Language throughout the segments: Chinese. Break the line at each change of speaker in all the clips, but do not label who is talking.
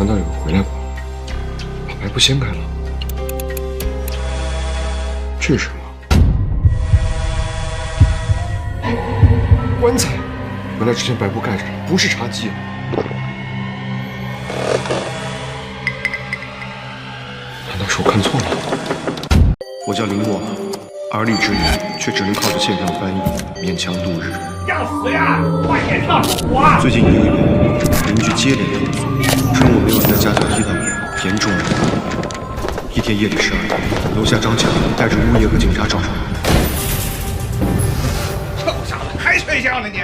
难道有人回来过？把白布掀开了，这是什么？棺材！原来之前白布盖着的不是茶几啊！难道是我看错了？
我叫林默，而立之年却只能靠着线上翻译勉强度日。
要死呀！快点上手啊！
最近1个月，邻居接连投诉，称我没有在家教踢到我，严重了。一天夜里12点，楼下张强带着物业和警察找上我。
臭小子，还睡觉呢你？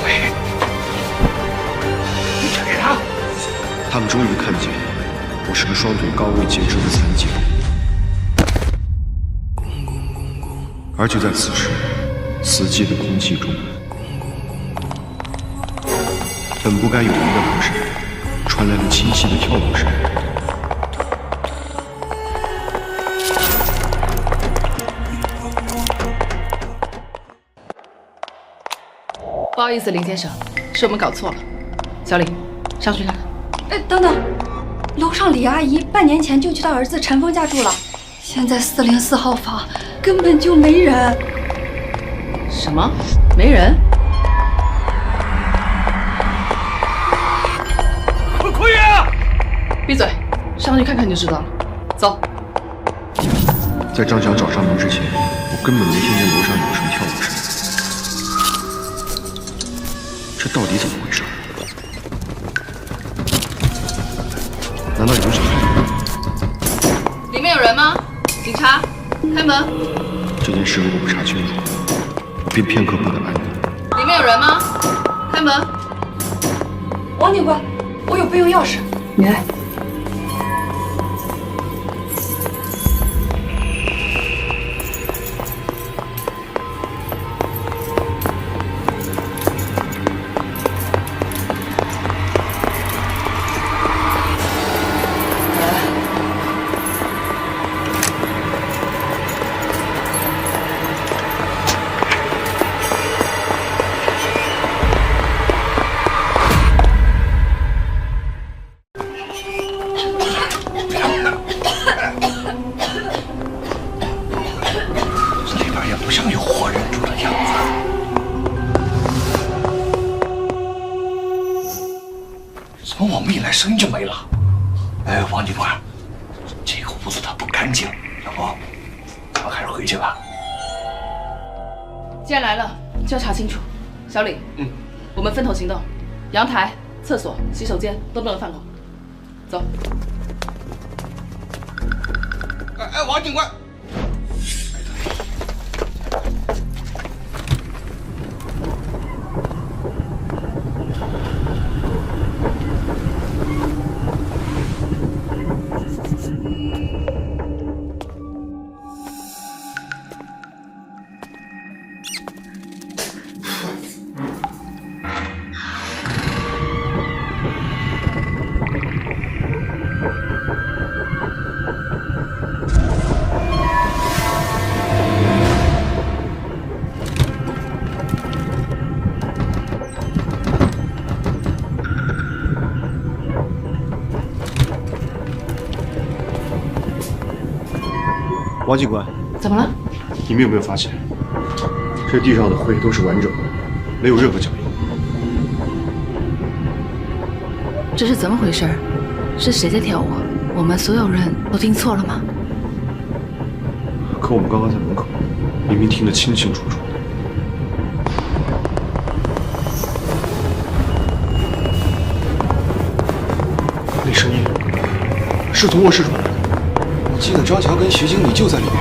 对，你扯他！
他们终于看见我是个双腿高位截肢的残疾人。而就在此时，死寂的空气中，本不该有的任何声传来了清晰的跳动声。
不好意思，林先生，是我们搞错了。小李，上去看看。
哎，等等，楼上李阿姨半年前就去她儿子陈峰家住了，现在404号房根本就没人。
什么？没人？
奎爷，
闭嘴，上去看看你就知道了。走。
在张强找上门之前，我根本没听见楼上有什么跳舞声。这到底怎么回事？难道有人想害
里面有人吗？警察，开门。
这件事如果不查清楚，我便片刻不得安宁。
里面有人吗？开门。
王警官，我有备用钥匙。
你来。
里边也不像有活人住的样子。怎么我们一来声音就没了？哎，王警官，这个屋子它不干净，要不咱们还是回去吧。
既然来了，就要查清楚。小李，我们分头行动，阳台、厕所、洗手间都不能放空。走。
哎，王警官。
王警官，
怎么了？
你们有没有发现，这地上的灰都是完整的，没有任何脚印？
这是怎么回事？是谁在跳舞？我们所有人都听错了吗？
可我们刚刚在门口，明明听得清清楚楚的。那声音是从卧室传来的。我记得张强跟徐经理就在里面。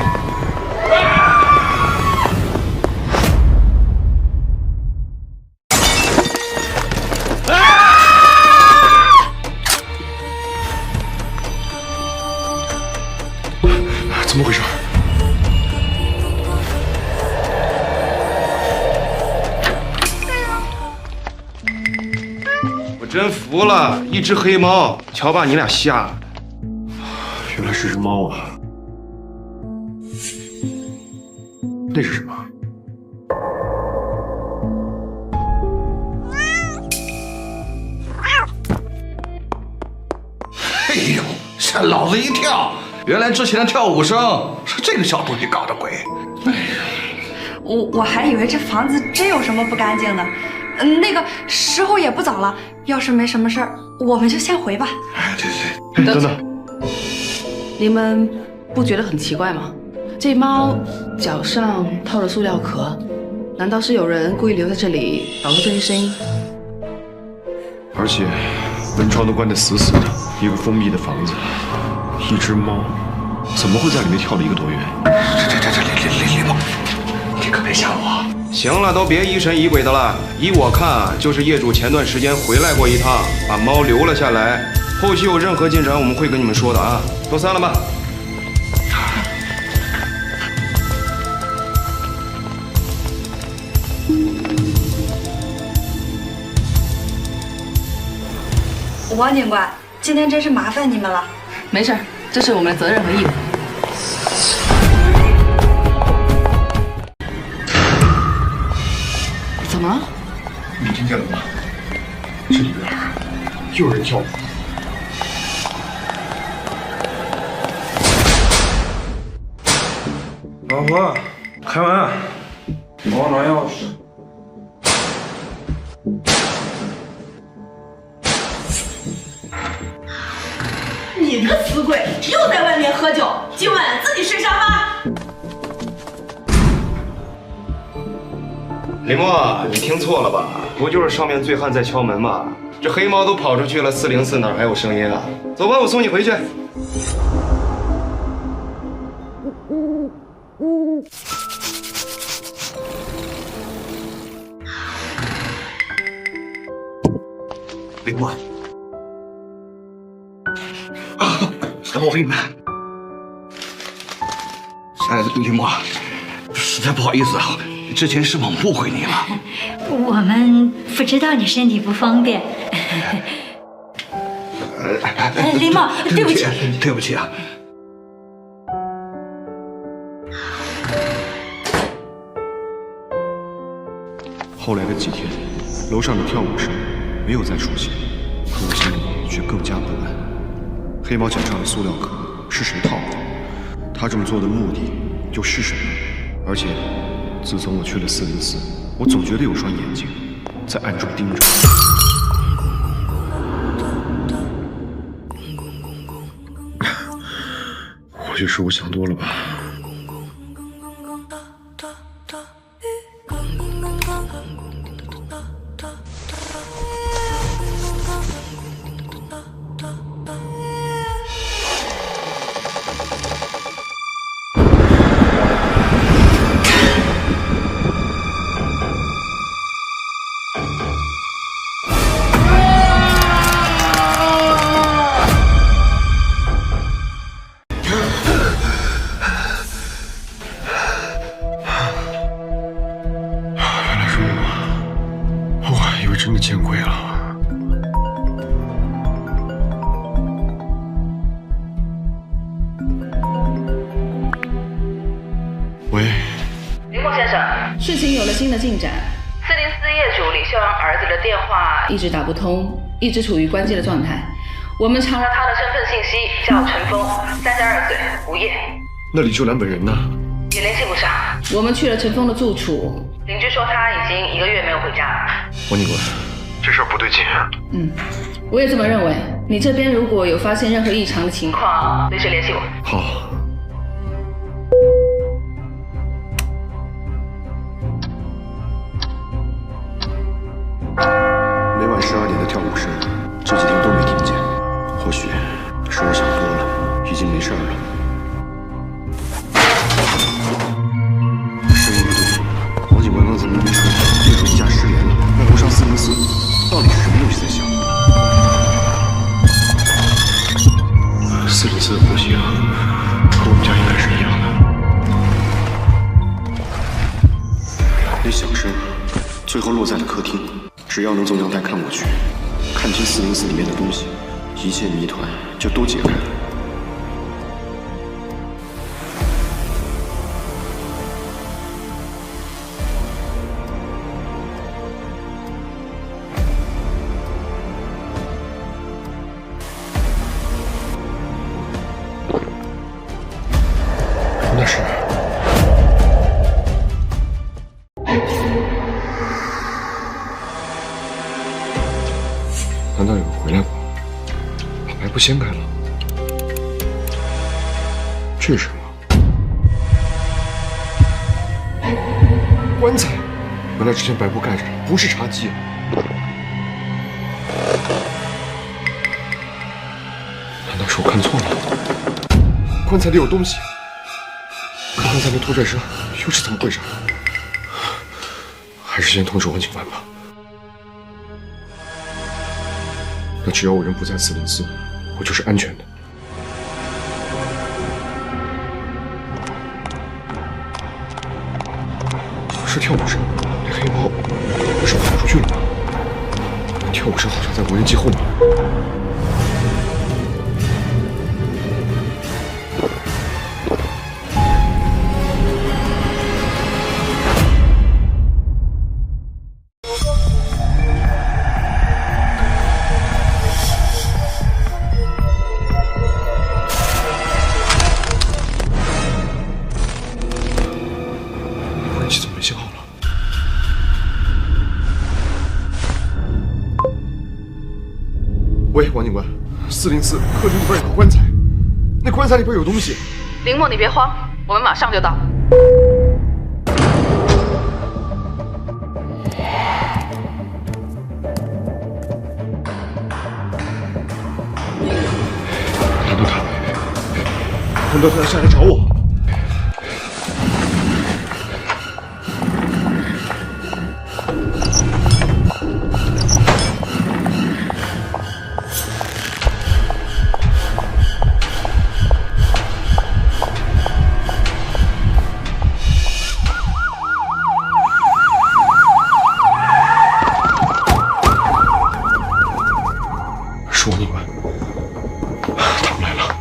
怎么回事？
我真服了，一只黑猫，瞧把你俩吓的。
原来是只猫啊！那是什么？
吓老子一跳！原来之前的跳舞声是这个小东西搞的鬼。
我还以为这房子真有什么不干净的。那个时候也不早了，要是没什么事儿，我们就先回吧。
哎，对，
等等，
你们不觉得很奇怪吗？这猫脚上套了塑料壳，难道是有人故意留在这里导致这些声音？
而且门窗都关得死死的，一个封闭的房子，一只猫怎么会在里面跳了1个多月？
李某，你可别吓我。
行了，都别疑神疑鬼的了。依我看，就是业主前段时间回来过一趟，把猫留了下来。后续有任何进展，我们会跟你们说的啊。都散了吧。
王警官，今天真是麻烦你们了。
没事儿，这是我们的责任和义务。怎么了？
你听见了吗？这里边又有人跳舞。
老婆，开门。我拿钥匙。
你个死鬼，又在外面喝酒，今晚自己睡沙发。
李默，你听错了吧？不就是上面醉汉在敲门吗？这黑猫都跑出去了，404哪还有声音啊？走吧，我送你回去。
李默，等我给你们。李默，实在不好意思啊，之前是我们误会你了。
我们不知道你身体不方便。李茂，对不起，
对不起啊。
后来的几天，楼上的跳舞声没有再出现，可我心里却更加不安。黑猫脚上的塑料壳是谁套的？他这么做的目的又是什么？而且，自从我去了404，我总觉得有双眼睛在暗中盯着我。或许是我想多了吧。真的见鬼了！喂，
林默先生，
事情有了新的进展。
404业主李秀阳儿子的电话
一直打不通，一直处于关机的状态。我们查了
他的身份信息，叫陈峰，32岁，无业。
那李秀兰本人呢？
也联系不上。
我们去了陈峰的住处，
邻居说他已经1个月没有回家了。
王警官，这事儿不对劲。
我也这么认为。你这边如果有发现任何异常的情况，
随时联系我。
好。每晚12点的跳舞声，这几天都没听见。或许是我想多了，已经没事儿了。声音不对，王警官刚才明明说业主一家失联了，那楼上404到底是什么东西在响？404的呼吸啊，和我们家应该是一样的。那响声最后落在了客厅，只要能从阳台看过去，看清404里面的东西，一切谜团就都解开了。掀开了，这是什么？棺材！原来之前白布盖着的不是茶几啊！难道是我看错了？棺材里有东西，可刚才那拖拽声又是怎么回事？还是先通知王警官吧。那只要我人不在404，我就是安全的。是跳舞声，那黑猫不是跑出去了吗？跳舞声好像在无人机后面。无人机怎么没信号了？喂，王警官，404客厅里边有个棺材，那棺材里边有东西。
林默，你别慌，我们马上就到。
难道他要下来找我？是王警官，他们来了。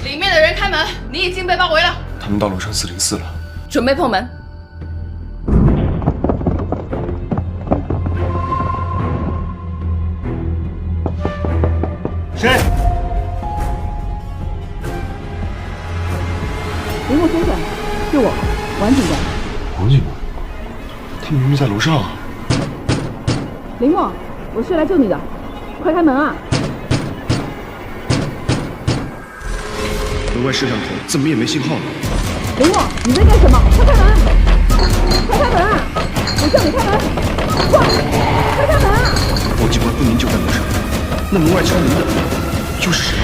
里面的人开门，你已经被包围了。
他们到楼上404了。
准备破门。
谁？
林默先生，是我，王警官。
王警官，他们明明在楼上啊！
林默，我是来救你的，快开门啊！
门外摄像头怎么也没信号了？
林默，你在干什么？快开门！快开门啊！我叫你开门！快，快开门啊！
王警官分明就在楼上，那门外敲门的又是谁？